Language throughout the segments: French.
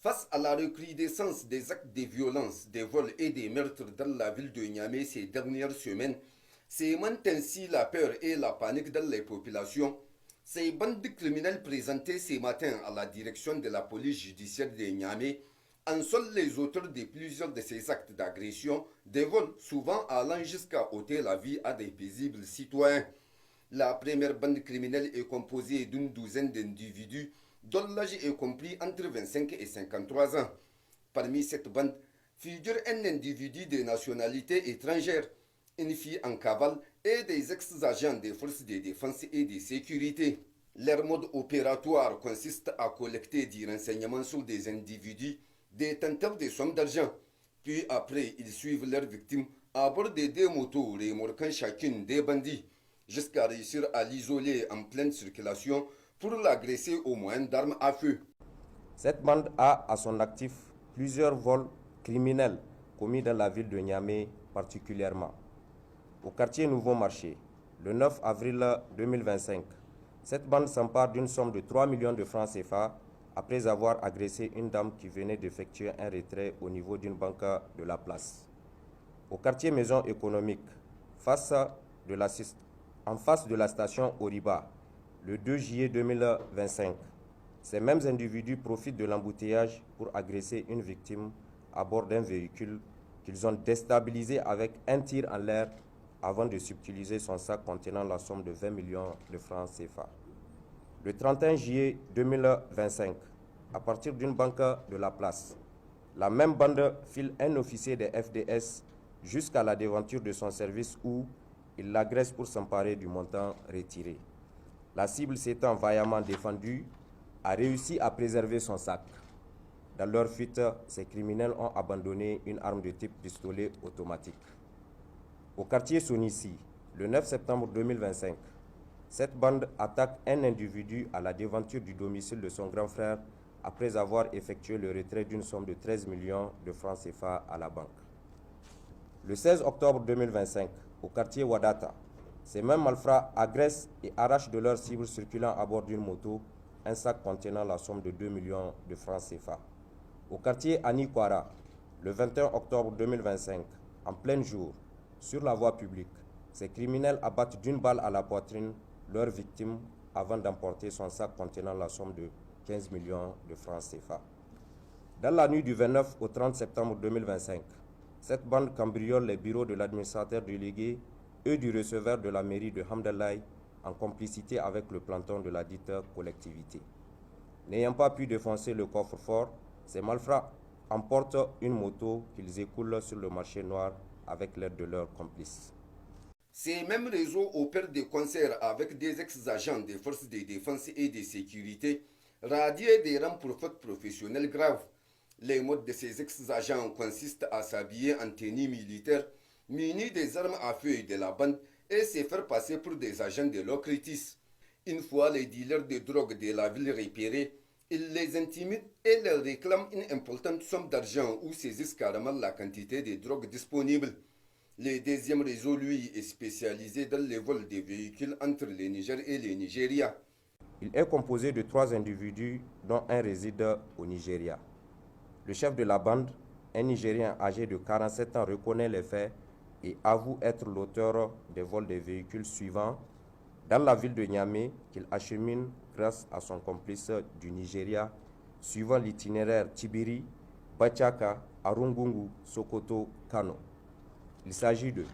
Face à la recrudescence des actes de violence, des vols et des meurtres dans la ville de Niamey ces dernières semaines, sément ainsi la peur et la panique dans les populations. Ces bandes criminelles présentées ce matin à la direction de la police judiciaire de Niamey en sont les auteurs de plusieurs de ces actes d'agression, des vols souvent allant jusqu'à ôter la vie à des paisibles citoyens. La première bande criminelle est composée d'une douzaine d'individus dont l'âge est compris entre 25 et 53 ans. Parmi cette bande figure un individu de nationalité étrangère, une fille en cavale et des ex-agents des forces de défense et de sécurité. Leur mode opératoire consiste à collecter des renseignements sur des individus détenteurs de sommes d'argent. Puis après, ils suivent leurs victimes à bord de deux motos remorquant chacune des bandits jusqu'à réussir à l'isoler en pleine circulation pour l'agresser au moyen d'armes à feu. Cette bande a à son actif plusieurs vols criminels commis dans la ville de Niamey particulièrement. Au quartier Nouveau Marché, le 9 avril 2025, cette bande s'empare d'une somme de 3 millions de francs CFA après avoir agressé une dame qui venait d'effectuer un retrait au niveau d'une banque de la place. Au quartier Maison économique, en face de la station Oriba, le 2 juillet 2025, ces mêmes individus profitent de l'embouteillage pour agresser une victime à bord d'un véhicule qu'ils ont déstabilisé avec un tir en l'air avant de subtiliser son sac contenant la somme de 20 millions de francs CFA. Le 31 juillet 2025, à partir d'une banque de la place, la même bande file un officier des FDS jusqu'à la devanture de son service où il l'agresse pour s'emparer du montant retiré. La cible s'étant vaillamment défendue, a réussi à préserver son sac. Dans leur fuite, ces criminels ont abandonné une arme de type pistolet automatique. Au quartier Sonissi, le 9 septembre 2025, cette bande attaque un individu à la devanture du domicile de son grand frère après avoir effectué le retrait d'une somme de 13 millions de francs CFA à la banque. Le 16 octobre 2025, au quartier Wadata, ces mêmes malfrats agressent et arrachent de leur cible circulant à bord d'une moto un sac contenant la somme de 2 millions de francs CFA. Au quartier Anikwara, le 21 octobre 2025, en plein jour, sur la voie publique, ces criminels abattent d'une balle à la poitrine leur victime avant d'emporter son sac contenant la somme de 15 millions de francs CFA. Dans la nuit du 29 au 30 septembre 2025, cette bande cambriole les bureaux de l'administrateur délégué et du receveur de la mairie de Hamdallah en complicité avec le planton de la dite collectivité. N'ayant pas pu défoncer le coffre-fort, ces malfrats emportent une moto qu'ils écoulent sur le marché noir avec l'aide de leurs complices. Ces mêmes réseaux opèrent des concerts avec des ex-agents des forces de défense et de sécurité, radiés des rangs pour fautes professionnelles graves. Les modes de ces ex-agents consistent à s'habiller en tenue militaire, munis des armes à feu et de la bande, et se faire passer pour des agents de l'OCRITIS. Une fois les dealers de drogue de la ville repérés, ils les intimident et leur réclament une importante somme d'argent ou saisissent carrément la quantité de drogue disponible. Le deuxième réseau, lui, est spécialisé dans les vols de véhicules entre le Niger et le Nigeria. Il est composé de 3 individus dont un réside au Nigeria. Le chef de la bande, un Nigérien âgé de 47 ans, reconnaît les faits et avoue être l'auteur des vols des véhicules suivants dans la ville de Niamey qu'il achemine grâce à son complice du Nigeria, suivant l'itinéraire Tibiri, Bachaka, Arungungu, Sokoto, Kano. Il s'agit de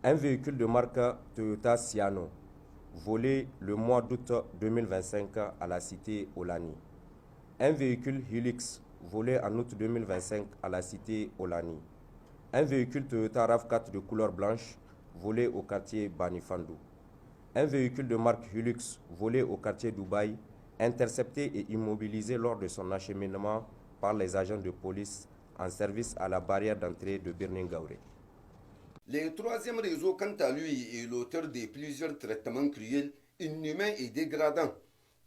un véhicule de marque Toyota Siano, volé le mois d'août 2025 à la cité Olani. Un véhicule Hilux, volé en août 2025 à la cité Olani. Un véhicule Toyota RAV4 de couleur blanche, volé au quartier Banifandou. Un véhicule de marque Hilux, volé au quartier Dubaï, intercepté et immobilisé lors de son acheminement par les agents de police en service à la barrière d'entrée de Birningaure. Le troisième réseau, quant à lui, est l'auteur de plusieurs traitements cruels, inhumains et dégradants.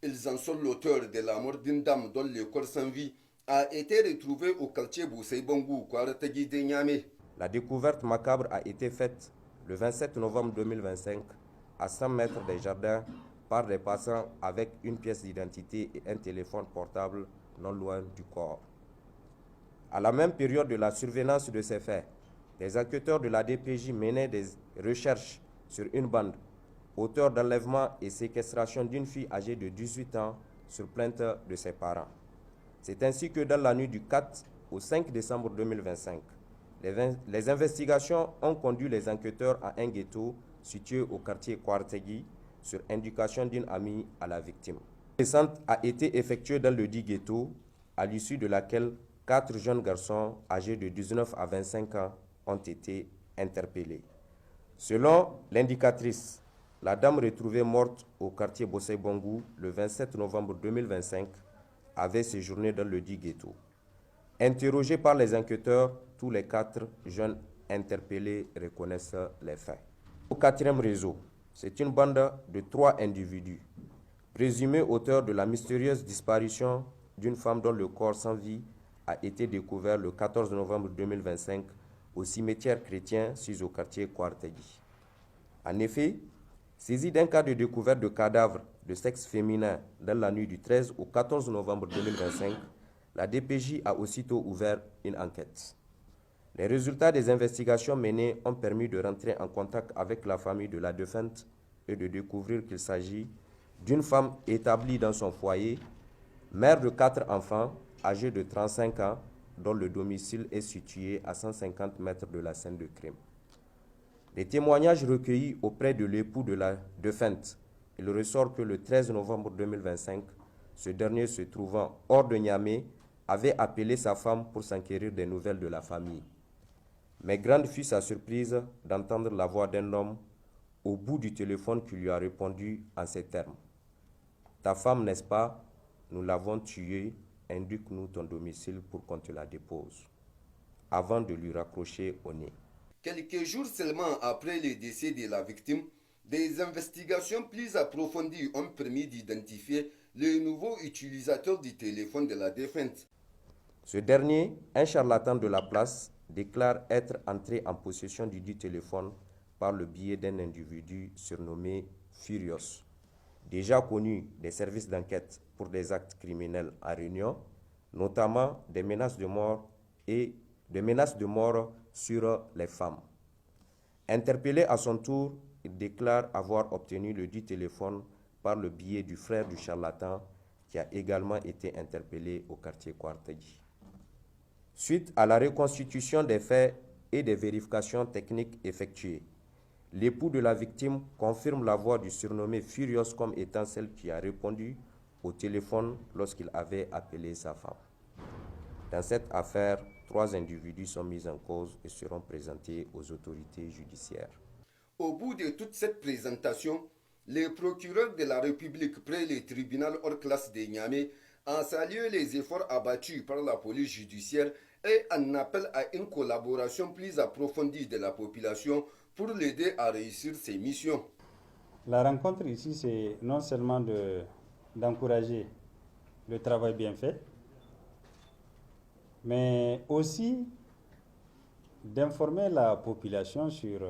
Ils en sont l'auteur de la mort d'une dame dont le corps sans vie a été retrouvé au quartier Boussaïbongou, Kouaratagui de Niamey. La découverte macabre a été faite le 27 novembre 2025 à 100 mètres des jardins par des passants avec une pièce d'identité et un téléphone portable non loin du corps. À la même période de la survenance de ces faits, les enquêteurs de la DPJ menaient des recherches sur une bande, auteur d'enlèvement et séquestration d'une fille âgée de 18 ans sur plainte de ses parents. C'est ainsi que dans la nuit du 4 au 5 décembre 2025, les investigations ont conduit les enquêteurs à un ghetto situé au quartier Kwartegui sur indication d'une amie à la victime. La descente a été effectuée dans le dit ghetto, à l'issue de laquelle 4 jeunes garçons âgés de 19 à 25 ans ont été interpellés. Selon l'indicatrice, la dame retrouvée morte au quartier Bossé-Bongou le 27 novembre 2025 avait séjourné dans le dit ghetto. Interrogés par les enquêteurs, tous les 4 jeunes interpellés reconnaissent les faits. Au 4e réseau, c'est une bande de 3 individus, présumés auteurs de la mystérieuse disparition d'une femme dont le corps sans vie a été découvert le 14 novembre 2025 au cimetière chrétien situé au quartier Kwartegui. En effet, saisi d'un cas de découverte de cadavres de sexe féminin dans la nuit du 13 au 14 novembre 2025, la DPJ a aussitôt ouvert une enquête. Les résultats des investigations menées ont permis de rentrer en contact avec la famille de la défunte et de découvrir qu'il s'agit d'une femme établie dans son foyer, mère de 4 enfants, âgée de 35 ans, dont le domicile est situé à 150 mètres de la scène de crime. Les témoignages recueillis auprès de l'époux de la défunte, il ressort que le 13 novembre 2025, ce dernier se trouvant hors de Niamey, avait appelé sa femme pour s'enquérir des nouvelles de la famille. Mais grande fut sa surprise d'entendre la voix d'un homme au bout du téléphone qui lui a répondu en ces termes. « Ta femme, n'est-ce pas? Nous l'avons tuée, indique-nous ton domicile pour qu'on te la dépose. » Avant de lui raccrocher au nez. Quelques jours seulement après le décès de la victime, des investigations plus approfondies ont permis d'identifier le nouveau utilisateur du téléphone de la défunte. Ce dernier, un charlatan de la place, déclare être entré en possession du dit téléphone par le biais d'un individu surnommé Furious, déjà connu des services d'enquête pour des actes criminels à Réunion, notamment des menaces de mort sur les femmes. Interpellé à son tour, il déclare avoir obtenu le dit téléphone par le biais du frère du charlatan qui a également été interpellé au quartier Kwartegui. Suite à la reconstitution des faits et des vérifications techniques effectuées, l'époux de la victime confirme la voix du surnommé Furious comme étant celle qui a répondu au téléphone lorsqu'il avait appelé sa femme. Dans cette affaire, 3 individus sont mis en cause et seront présentés aux autorités judiciaires. Au bout de toute cette présentation, le procureur de la République près le tribunal hors classe de Niamey a salué les efforts abattus par la police judiciaire et en appelle à une collaboration plus approfondie de la population pour l'aider à réussir ses missions. La rencontre ici, c'est non seulement d'encourager le travail bien fait, mais aussi d'informer la population sur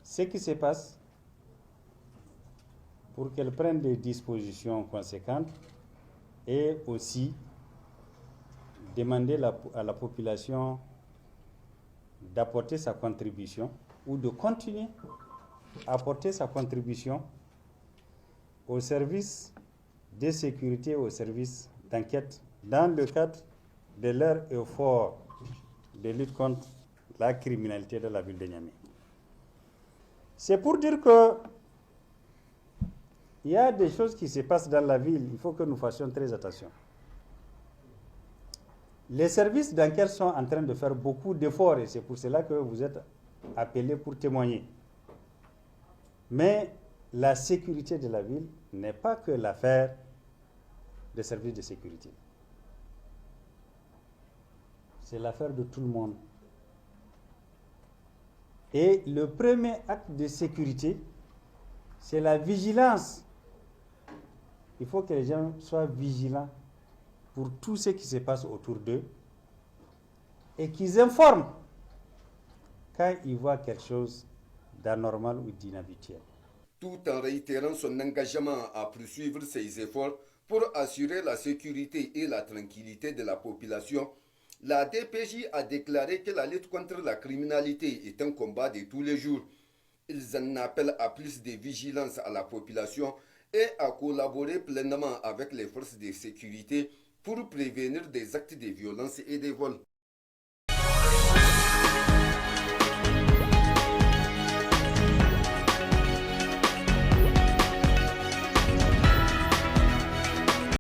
ce qui se passe pour qu'elle prenne des dispositions conséquentes et aussi demander à la population d'apporter sa contribution ou de continuer à apporter sa contribution au service de sécurité, au service d'enquête dans le cadre de leur effort de lutte contre la criminalité de la ville de Niamey. C'est pour dire que il y a des choses qui se passent dans la ville, il faut que nous fassions très attention. Les services d'enquête sont en train de faire beaucoup d'efforts et c'est pour cela que vous êtes appelés pour témoigner. Mais la sécurité de la ville n'est pas que l'affaire des services de sécurité. C'est l'affaire de tout le monde. Et le premier acte de sécurité, c'est la vigilance. Il faut que les gens soient vigilants pour tout ce qui se passe autour d'eux et qu'ils informent quand ils voient quelque chose d'anormal ou d'inhabituel. Tout en réitérant son engagement à poursuivre ses efforts Pour assurer la sécurité et la tranquillité de la population, la DPJ a déclaré que la lutte contre la criminalité est un combat de tous les jours. Ils en appellent à plus de vigilance à la population et à collaborer pleinement avec les forces de sécurité pour prévenir des actes de violence et des vols.